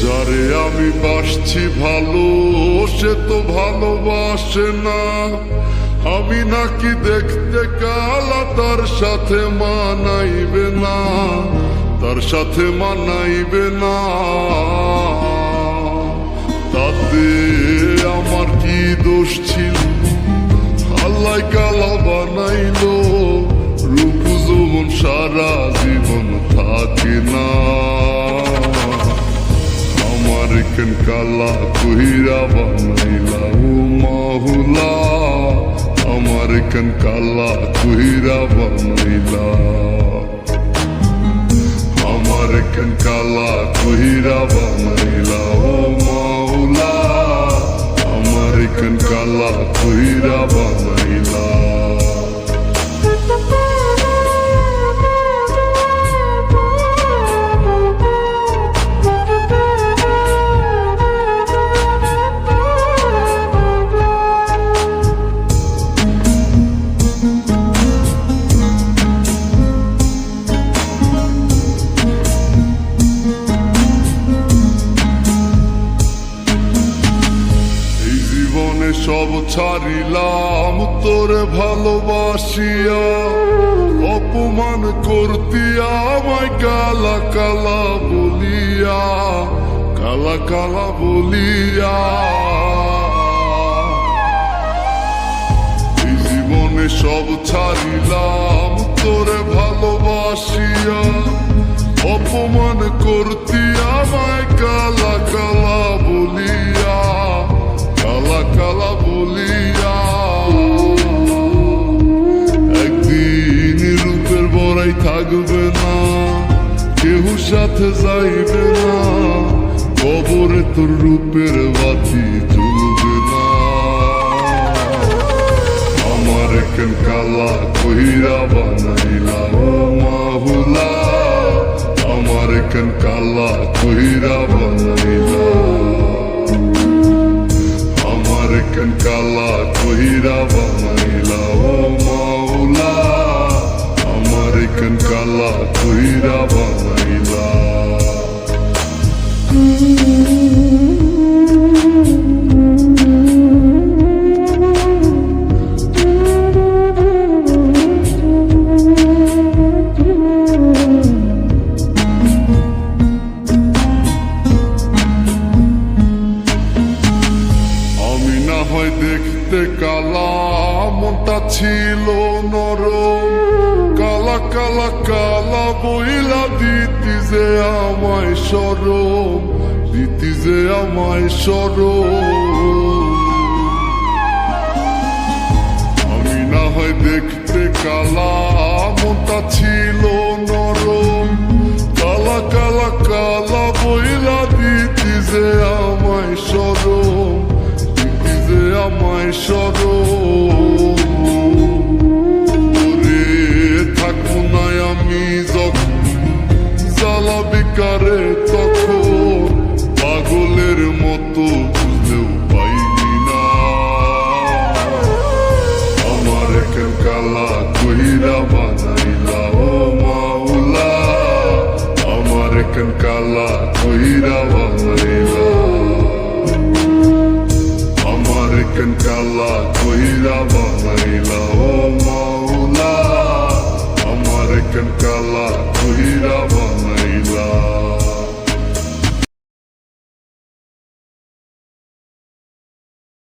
যারে আমি বাসছি ভালো সে তো ভালোবাসে না। আমি নাকি দেখতে কালা, তার সাথে মানাইবে না, তার সাথে মানাইবে না। তাতে আমার কি দোষ ছিল? আল্লাহ কালা বানাইলো, রূপ যৌবন সারা জীবন থাকে না। আমার কেন কালা কইরা বানাইলা ও মাওলা, আমার কেন কালা কইরা বানাইলা, আমার কেন কালা কইরা বানাইলা ও মাওলা, আমার কেন কালা কইরা বানাইলা। সব ছাড়িলাম তোরে ভালোবাসিয়া, অপমান করতিয়া আমায় কালা কালা বলিয়া, কালা কালা বলিয়া। এই জীবনে সব ছাড়িলাম তোরে ভালোবাসিয়া, অপমান করতিয়া আমায় কালা কালা বলিয়া, কালা কালা বলিয়া। একদিন রূপের বড়াই থাকবে না, কেউ সাথে যাইবে না, কবরে তোর রূপের বাতি জ্বলবে না। আমার কেন কালা কইরা বানাইলা ও মাওলা, আমার কেন কালা কইরা বানাইলা, আমার কেন কালা কইরা বানাইলা ও মাওলা, আমার কেন কালা কইরা বানাইলা। দেখতে কালা, মনটা ছিল নরম, কালা কালা কালা বইলা দিতি যে আমায় শরম, দিতি যে আমায় শরম। আমি না হয় দেখতে কালা, মনটা ছিল নরম, কালা কালা কালা বইলা দিতি যে আমায় শরম, আমায় শরম। ওরে থাকবো না আমি যখন জ্বালাবি কারে তখন, পাগলের মতো বুঝলেও পাইনি না। আমার কেন কালা কইরা বানাইলা ও মাওলা, আমার কেন কালা কইরা বানাইলা, আমার কেন কালা কইরা বানাইলা।